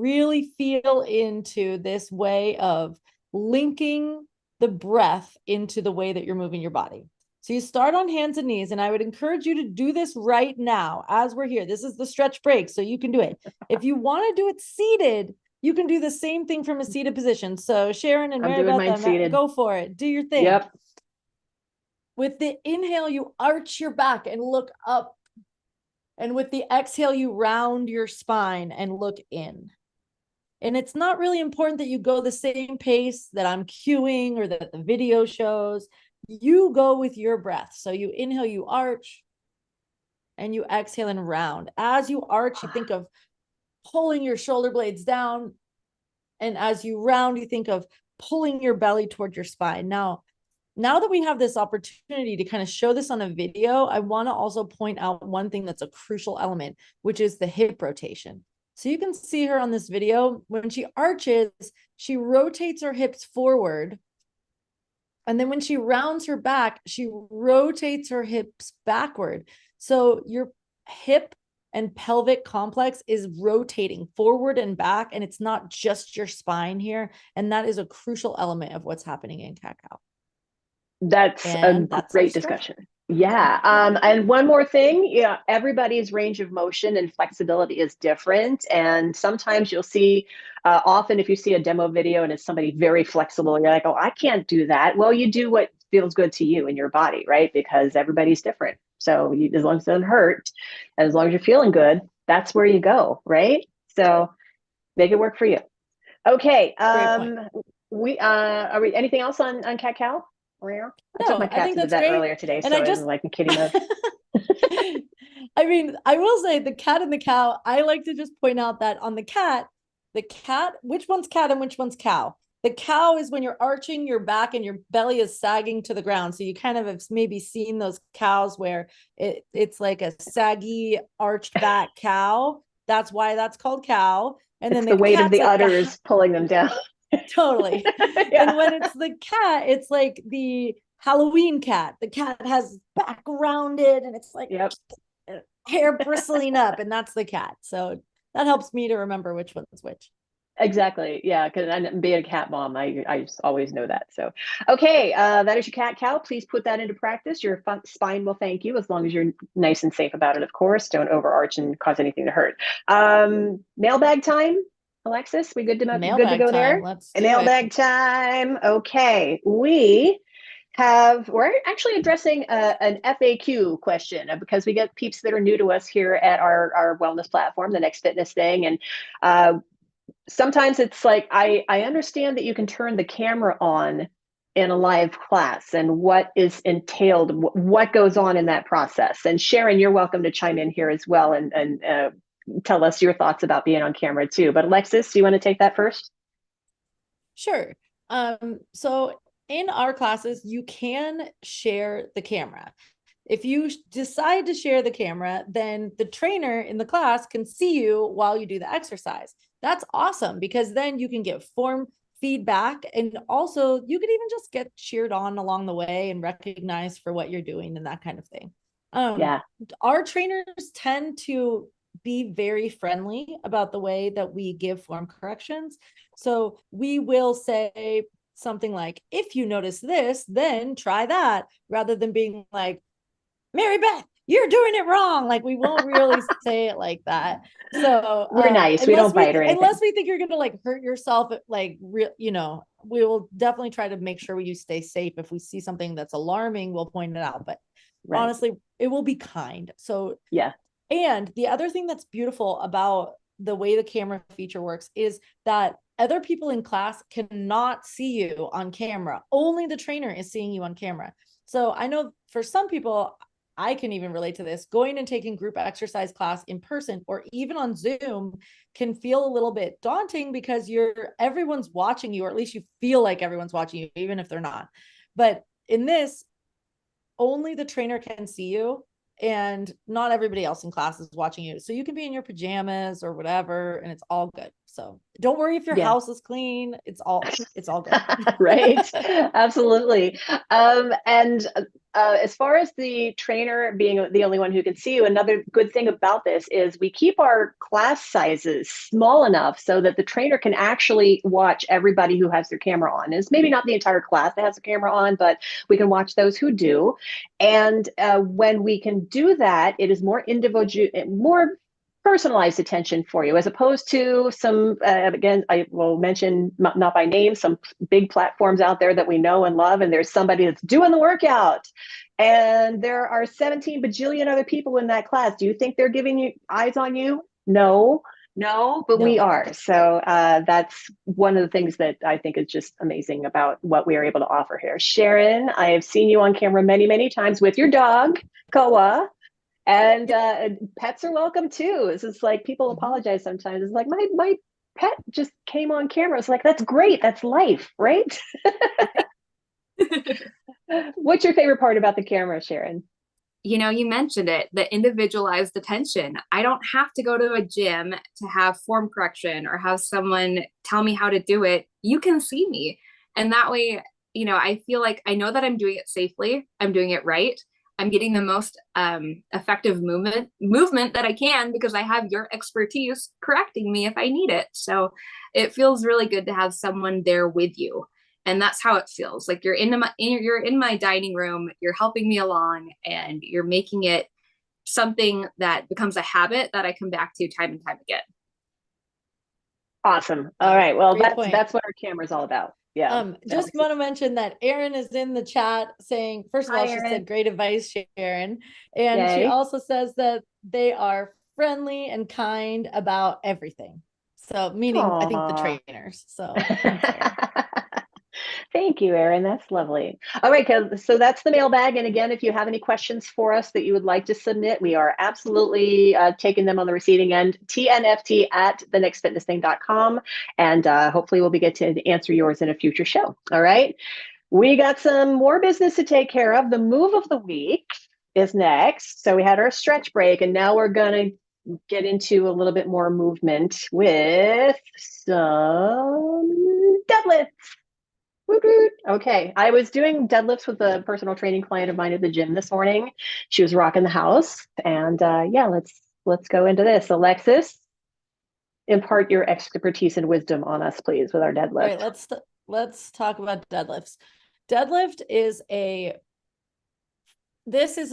really feel into this way of linking the breath into the way that you're moving your body. So you start on hands and knees, and I would encourage you to do this right now as we're here. This is the stretch break, so you can do it. If you want to do it seated, you can do the same thing from a seated position. So Sharon and Mary Beth, go for it. Do your thing. Yep. With the inhale, you arch your back and look up. And with the exhale, you round your spine and look in. And it's not really important that you go the same pace that I'm cueing or that the video shows. You go with your breath. So you inhale, you arch, and you exhale and round. As you arch, you think of pulling your shoulder blades down. And as you round, you think of pulling your belly toward your spine. Now that we have this opportunity to kind of show this on a video, I want to also point out one thing that's a crucial element, which is the hip rotation. So you can see her on this video. When she arches, she rotates her hips forward. And then when she rounds her back, she rotates her hips backward. So your hip and pelvic complex is rotating forward and back, and it's not just your spine here. And that is a crucial element of what's happening in cat-cow. That's a great discussion. Yeah. And one more thing, everybody's range of motion and flexibility is different. And sometimes you'll see, often if you see a demo video and it's somebody very flexible, you're like, oh, I can't do that. Well, you do what feels good to you in your body, right? Because everybody's different. So as long as it doesn't hurt, and as long as you're feeling good, that's where you go, right? So make it work for you. Okay. Are we anything else on cat-cow? I took my cat to the vet earlier today, so I was like in kitty mode. I mean, I will say the cat and the cow, I like to just point out that on the cat, which one's cat and which one's cow? The cow is when you're arching your back and your belly is sagging to the ground. So you kind of have maybe seen those cows where it's like a saggy, arched back cow. That's why that's called cow. And then the weight of the udders pulling them down. Totally. Yeah. And when it's the cat, it's like the Halloween cat. The cat has back rounded and it's like hair bristling up, and that's the cat. So that helps me to remember which one's which. Exactly. Yeah, because being a cat mom, I always know that. So, okay, that is your cat-cow. Please put that into practice. Your spine will thank you, as long as you're nice and safe about it, of course. Don't overarch and cause anything to hurt. Mailbag time. Alexis, we good to go there? Let's do mailbag time. Okay, we're actually addressing an FAQ question, because we get peeps that are new to us here at our wellness platform, the Next Fitness thing, and sometimes it's like I understand that you can turn the camera on in a live class, and what is entailed, what goes on in that process. And Sharon, you're welcome to chime in here as well and tell us your thoughts about being on camera too. But Alexis, do you want to take that first? Sure. So in our classes, you can share the camera. If you decide to share the camera, then the trainer in the class can see you while you do the exercise. That's awesome, because then you can get form feedback, and also you could even just get cheered on along the way and recognized for what you're doing and that kind of thing. Our trainers tend to be very friendly about the way that we give form corrections. So we will say something like, if you notice this, then try that, rather than being like, Mary Beth, you're doing it wrong. Like, we won't really say it like that. So we're nice. We don't bite or anything. Unless we think you're going to like hurt yourself, like, we will definitely try to make sure you stay safe. If we see something that's alarming, we'll point it out. But honestly, it will be kind. So yeah. And the other thing that's beautiful about the way the camera feature works is that other people in class cannot see you on camera. Only the trainer is seeing you on camera. So I know for some people, I can even relate to this, going and taking group exercise class in person or even on Zoom can feel a little bit daunting, because everyone's watching you, or at least you feel like everyone's watching you, even if they're not. But in this, only the trainer can see you, and not everybody else in class is watching you. So you can be in your pajamas or whatever, and it's all good. So don't worry if your house is clean. It's all good. Right. Absolutely. And as far as the trainer being the only one who can see you, another good thing about this is we keep our class sizes small enough so that the trainer can actually watch everybody who has their camera on. It's maybe not the entire class that has a camera on, but we can watch those who do. And when we can do that, it is more individual, more personalized attention for you, as opposed to some, again, I will mention not by name, some big platforms out there that we know and love, and there's somebody that's doing the workout, and there are 17 bajillion other people in that class. Do you think they're giving you eyes on you? No, but we are. So that's one of the things that I think is just amazing about what we are able to offer here. Sharon, I have seen you on camera many, many times with your dog, Koa. And pets are welcome too. It's just like people apologize sometimes. It's like my pet just came on camera. It's like, that's great. That's life, right? What's your favorite part about the camera, Sharon? You mentioned it, the individualized attention. I don't have to go to a gym to have form correction or have someone tell me how to do it. You can see me. And that way, I feel like I know that I'm doing it safely. I'm doing it right. I'm getting the most effective movement that I can because I have your expertise correcting me if I need it. So it feels really good to have someone there with you. And that's how it feels. Like you're in my dining room, you're helping me along, and you're making it something that becomes a habit that I come back to time and time again. Awesome. All right. Well, that's what our camera's all about. Yeah. Just want to mention that Erin is in the chat saying, first of all, she said great advice, Sharon. And she also says that they are friendly and kind about everything. So meaning, I think the trainers. So thank you, Erin. That's lovely. All right, so that's the mailbag. And again, if you have any questions for us that you would like to submit, we are absolutely taking them on the receiving end. TNFT at thenextfitnessthing.com. And hopefully we'll get to answer yours in a future show. All right. We got some more business to take care of. The move of the week is next. So we had our stretch break, and now we're going to get into a little bit more movement with some deadlifts. Okay, I was doing deadlifts with a personal training client of mine at the gym this morning. She was rocking the house, and yeah, let's go into this. Alexis, impart your expertise and wisdom on us, please, with our deadlift. All right, let's talk about deadlifts. Deadlift is a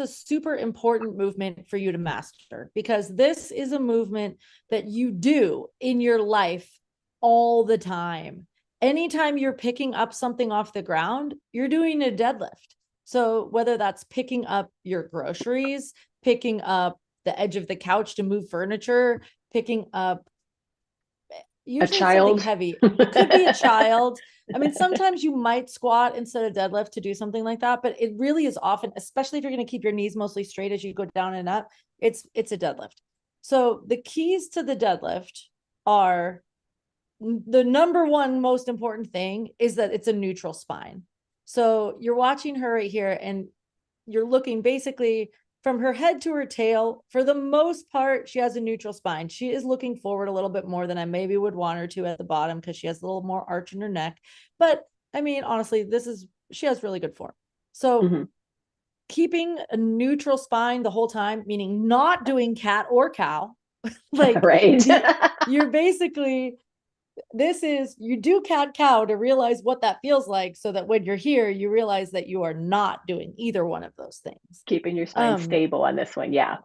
super important movement for you to master, because this is a movement that you do in your life all the time. Anytime you're picking up something off the ground, you're doing a deadlift. So whether that's picking up your groceries, picking up the edge of the couch to move furniture, picking up usually a child, something heavy. It could be a child. I mean, sometimes you might squat instead of deadlift to do something like that, but it really is often, especially if you're going to keep your knees mostly straight as you go down and up, it's a deadlift. So the keys to the deadlift are, the number one most important thing is that it's a neutral spine. So you're watching her right here, and you're looking basically from her head to her tail. For the most part, she has a neutral spine. She is looking forward a little bit more than I maybe would want her to at the bottom, because she has a little more arch in her neck. But I mean, honestly, she has really good form. So keeping a neutral spine the whole time, meaning not doing cat or cow, like right. You're basically, you do cat cow to realize what that feels like, so that when you're here, you realize that you are not doing either one of those things. Keeping your spine stable on this one. Yeah.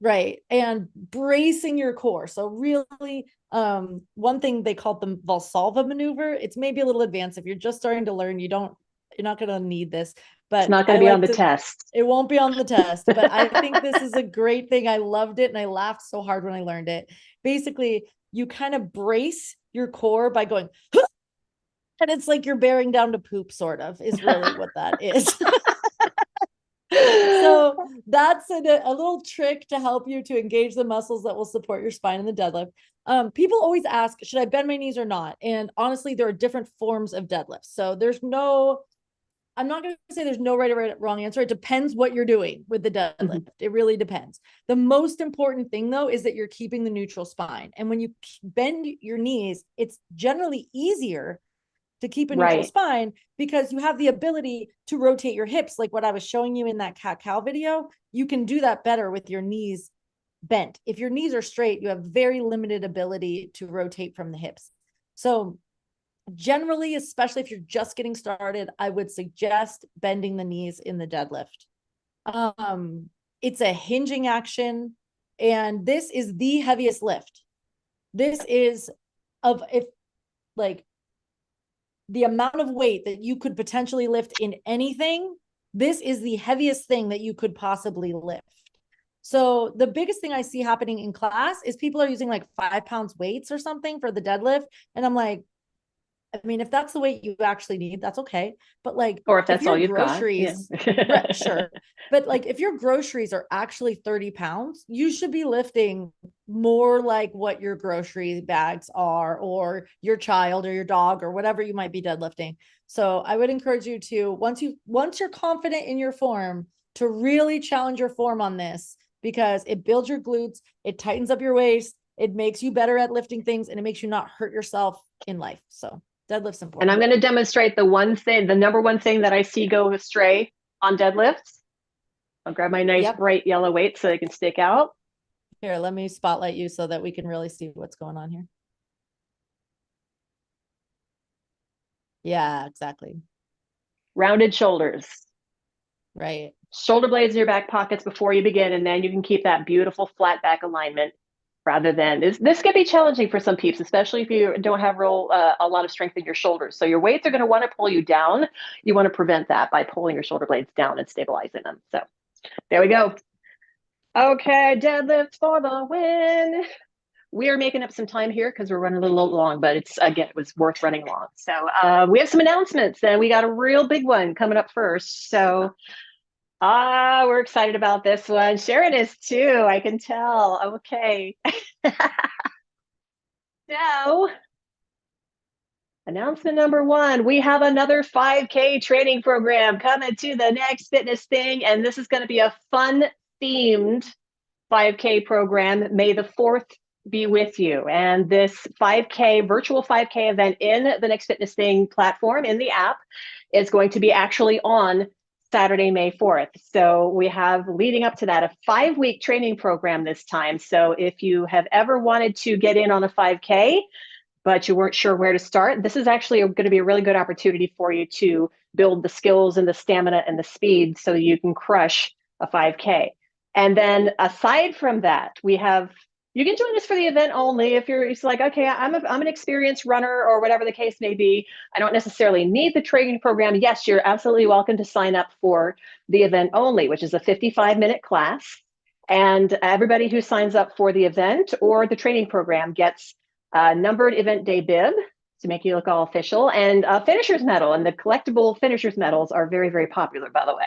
Right. And bracing your core. So really, one thing they call the Valsalva maneuver. It's maybe a little advanced. If you're just starting to learn, you're not going to need this, but it's not going to be on the test. It won't be on the test, but I think this is a great thing. I loved it. And I laughed so hard when I learned it. Basically, you kind of brace your core by going, and it's like you're bearing down to poop, sort of, is really what that is. So that's a little trick to help you to engage the muscles that will support your spine in the deadlift. People always ask, should I bend my knees or not? And honestly, there are different forms of deadlifts. So I'm not going to say there's no right or wrong answer. It depends what you're doing with the deadlift. It really depends. The most important thing, though, is that you're keeping the neutral spine. And when you bend your knees, it's generally easier to keep a neutral spine, because you have the ability to rotate your hips. Like what I was showing you in that cat-cow video, you can do that better with your knees bent. If your knees are straight, you have very limited ability to rotate from the hips. So generally, especially if you're just getting started, I would suggest bending the knees in the deadlift. It's a hinging action, and this is the heaviest lift. This is the amount of weight that you could potentially lift in anything. This is the heaviest thing that you could possibly lift. So the biggest thing I see happening in class is people are using like 5 pounds weights or something for the deadlift. And I'm like, I mean, if that's the weight you actually need, that's okay. But like, or if that's all you've groceries, got, sure. But like, if your groceries are actually 30 pounds, you should be lifting more like what your grocery bags are, or your child or your dog or whatever you might be deadlifting. So I would encourage you to, once you're confident in your form, to really challenge your form on this, because it builds your glutes, it tightens up your waist, it makes you better at lifting things, and it makes you not hurt yourself in life. So deadlift's important. And I'm going to demonstrate the number one thing that I see go astray on deadlifts. I'll grab my nice bright yellow weight so they can stick out. Here, let me spotlight you so that we can really see what's going on here. Yeah, exactly. Rounded shoulders. Right. Shoulder blades in your back pockets before you begin, and then you can keep that beautiful flat back alignment. Rather than this can be challenging for some peeps, especially if you don't have a lot of strength in your shoulders. So your weights are going to want to pull you down. You want to prevent that by pulling your shoulder blades down and stabilizing them. So there we go. Okay, deadlift for the win. We are making up some time here because we're running a little long, but it was worth running long. So we have some announcements, and we got a real big one coming up first. So we're excited about this one. Sharon is too, I can tell. Okay. So, announcement number 1, we have another 5K training program coming to the next fitness thing, and this is going to be a fun themed 5K program. May the 4th be with you. And this virtual 5K event in the Next Fitness Thing platform in the app is going to be actually on Saturday, May 4th. So we have, leading up to that, a 5-week training program this time. So if you have ever wanted to get in on a 5K, but you weren't sure where to start, this is actually going to be a really good opportunity for you to build the skills and the stamina and the speed so you can crush a 5K. And then aside from that, you can join us for the event only if you're like, okay, I'm an experienced runner or whatever the case may be. I don't necessarily need the training program. Yes, you're absolutely welcome to sign up for the event only, which is a 55-minute class. And everybody who signs up for the event or the training program gets a numbered event day bib to make you look all official, and a finisher's medal. And the collectible finisher's medals are very, very popular, by the way.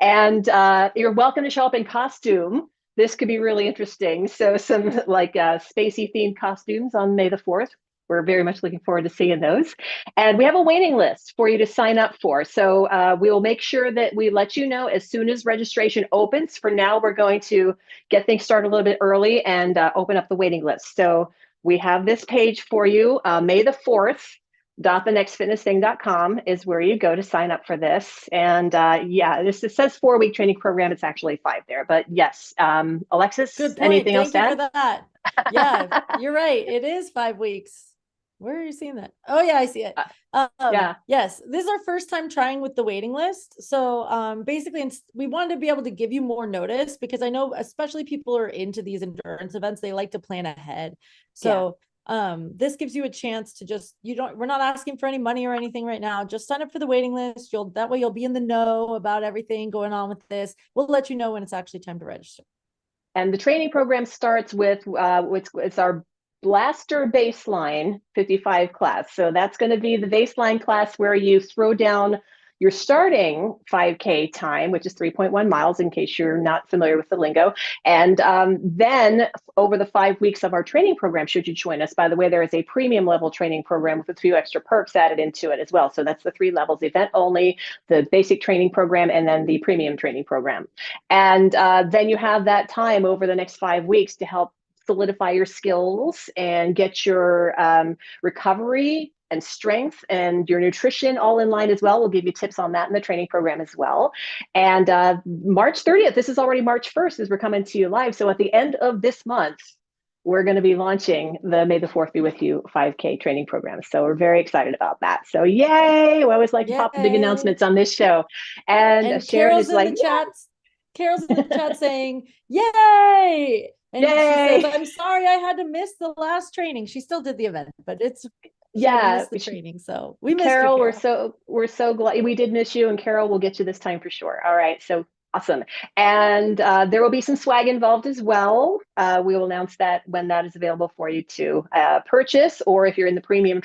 And you're welcome to show up in costume. This could be really interesting. So some spacey themed costumes on May the 4th. We're very much looking forward to seeing those. And we have a waiting list for you to sign up for. So we will make sure that we let you know as soon as registration opens. For now, we're going to get things started a little bit early and open up the waiting list. So we have this page for you, May the 4th. thenextfitnessthing.com is where you go to sign up for this. And it says 4-week training program. It's actually 5 there, but yes. Alexis, good point. Anything else to add? Thank you for that. Yeah, you're right. It is 5 weeks. Where are you seeing that? Oh yeah, I see it. Yes, this is our first time trying with the waiting list. So basically we wanted to be able to give you more notice, because I know especially people who are into these endurance events, they like to plan ahead. So this gives you a chance to we're not asking for any money or anything right now. Just sign up for the waiting list. That way you'll be in the know about everything going on with this. We'll let you know when it's actually time to register. And the training program starts with it's our Blaster Baseline 55 class. So that's going to be the baseline class where you throw down your starting 5K time, which is 3.1 miles, in case you're not familiar with the lingo. And then over the 5 weeks of our training program, should you join us, by the way, there is a premium level training program with a few extra perks added into it as well. So that's the 3 levels: event only, the basic training program, and then the premium training program. And then you have that time over the next 5 weeks to help solidify your skills and get your recovery and strength and your nutrition all in line as well. We'll give you tips on that in the training program as well. And March 30th, this is already March 1st as we're coming to you live. So at the end of this month, we're going to be launching the May the 4th Be With You 5K training program. So we're very excited about that. So yay! We always like to pop the big announcements on this show. And Sharon Carol's is like, in the chat. Carol's in the chat saying, yay! And yay! She says, I'm sorry I had to miss the last training. She still did the event, but she missed the training. So we missed Carol, you, Carol. We're so glad we did miss you, and Carol will get you this time for sure. All right. So awesome. And there will be some swag involved as well. We will announce that when that is available for you to purchase, or if you're in the premium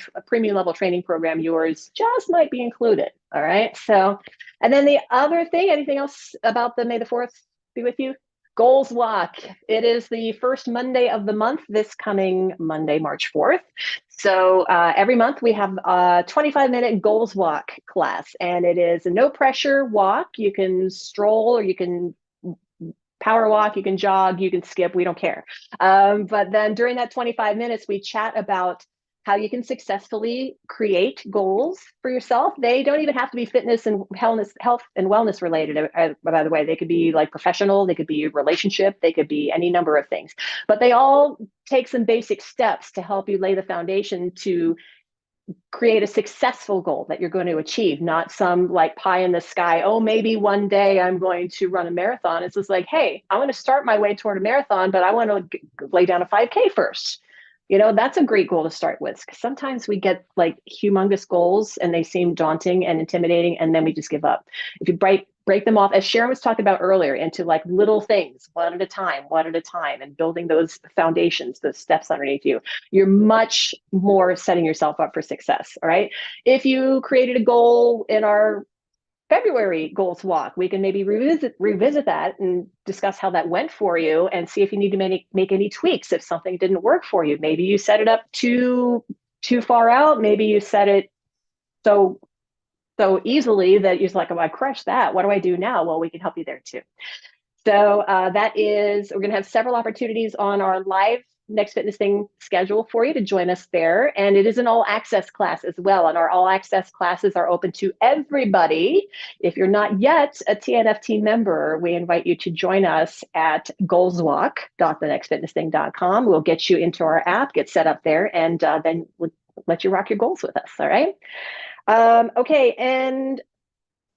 level training program, yours just might be included. All right. So, and then the other thing, anything else about the May the 4th Be With You? Goals Walk. It is the first Monday of the month, this coming Monday, March 4th. So every month we have a 25-minute goals walk class, and it is a no pressure walk. You can stroll, or you can power walk, you can jog, you can skip, we don't care. But then during that 25 minutes, we chat about how you can successfully create goals for yourself. They don't even have to be fitness and health and wellness related, by the way. They could be like professional, they could be relationship, they could be any number of things. But they all take some basic steps to help you lay the foundation to create a successful goal that you're going to achieve, not some like pie in the sky, oh, maybe one day I'm going to run a marathon. It's just like, hey, I want to start my way toward a marathon, but I want to lay down a 5K first. You know, that's a great goal to start with, because sometimes we get like humongous goals and they seem daunting and intimidating, and then we just give up. If you break them off, as Sharon was talking about earlier, into like little things, one at a time, and building those foundations, those steps underneath you, you're much more setting yourself up for success. All right. If you created a goal in our February goals walk, we can maybe revisit that and discuss how that went for you, and see if you need to make any tweaks if something didn't work for you. Maybe you set it up too far out. Maybe you set it so easily that you're like, oh, I crushed that. What do I do now? Well, we can help you there too. So we're going to have several opportunities on our live Next Fitness Thing schedule for you to join us there. And it is an all access class as well. And our all access classes are open to everybody. If you're not yet a TNFT member, we invite you to join us at goalswalk.thenextfitnessthing.com. We'll get you into our app, get set up there, and then we'll let you rock your goals with us. All right. Okay. And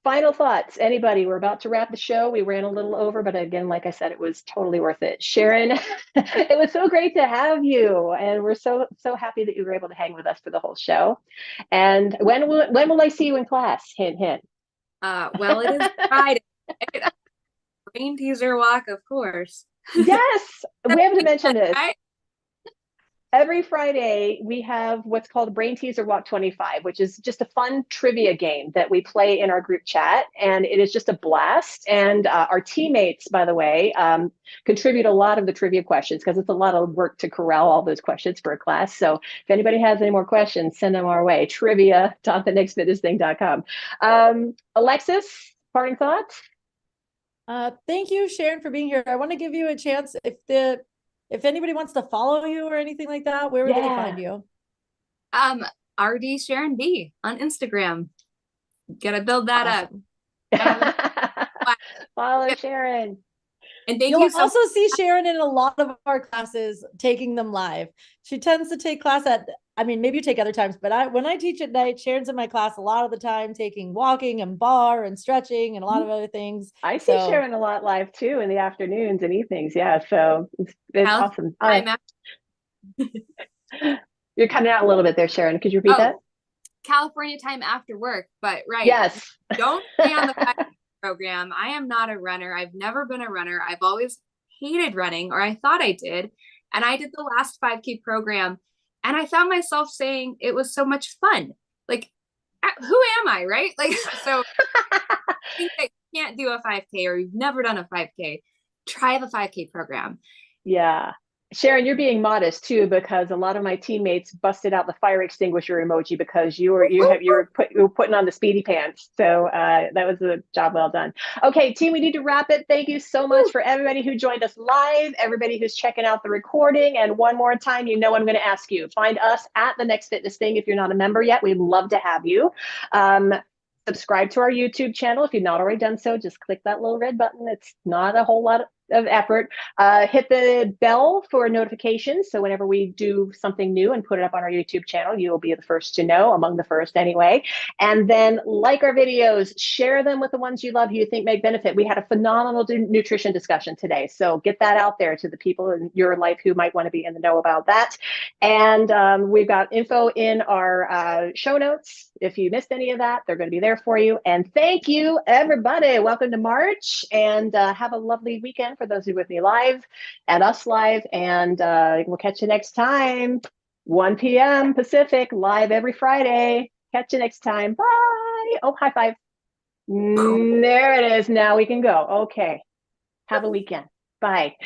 final thoughts, anybody? We're about to wrap the show. We ran a little over, but again, like I said, it was totally worth it. Sharon, it was so great to have you, and we're so happy that you were able to hang with us for the whole show. And when will I see you in class? Hint, hint. Well, it is Friday. Brain teaser walk, of course. Yes, we have to mention this. Right? Every Friday, we have what's called Brain Teaser Walk 25, which is just a fun trivia game that we play in our group chat. And it is just a blast. And our teammates, by the way, contribute a lot of the trivia questions, because it's a lot of work to corral all those questions for a class. So if anybody has any more questions, send them our way. Trivia.thenextfitnessthing.com. Alexis, parting thoughts? Thank you, Sharon, for being here. I want to give you a chance. If anybody wants to follow you or anything like that, where would they find you? RD Sharon B on Instagram. Gotta build that up. Follow Sharon. And you'll also see Sharon in a lot of our classes, taking them live. She tends to take class maybe you take other times, but when I teach at night, Sharon's in my class a lot of the time, taking walking and bar and stretching and a lot of other things. I see Sharon a lot live too in the afternoons and evenings. Yeah. So it's awesome. You're cutting out a little bit there, Sharon. Could you repeat that? California time after work, but right. Yes. Don't stay on the 5K program. I am not a runner. I've never been a runner. I've always hated running, or I thought I did. And I did the last 5K program, and I found myself saying it was so much fun. Like, who am I, right? Like, so I think that you can't do a 5K, or you've never done a 5K, try the 5K program. Yeah. Sharon, you're being modest too, because a lot of my teammates busted out the fire extinguisher emoji because you were putting on the speedy pants. So that was a job well done. Okay, team, we need to wrap it. Thank you so much for everybody who joined us live, everybody who's checking out the recording. And one more time, I'm going to ask you, find us at The Next Fitness Thing. If you're not a member yet, we'd love to have you. Subscribe to our YouTube channel. If you've not already done so, just click that little red button. It's not a whole lot of effort. Hit the bell for notifications. So whenever we do something new and put it up on our YouTube channel, you will be the first to know, among the first anyway. And then like our videos, share them with the ones you love who you think may benefit. We had a phenomenal nutrition discussion today. So get that out there to the people in your life who might want to be in the know about that. And we've got info in our show notes. If you missed any of that, they're going to be there for you. And thank you, everybody. Welcome to March, and have a lovely weekend for those who are with me live and us live. And we'll catch you next time, 1 p.m. Pacific, live every Friday. Catch you next time. Bye. Oh, high five. There it is. Now we can go. Okay. Have a weekend. Bye.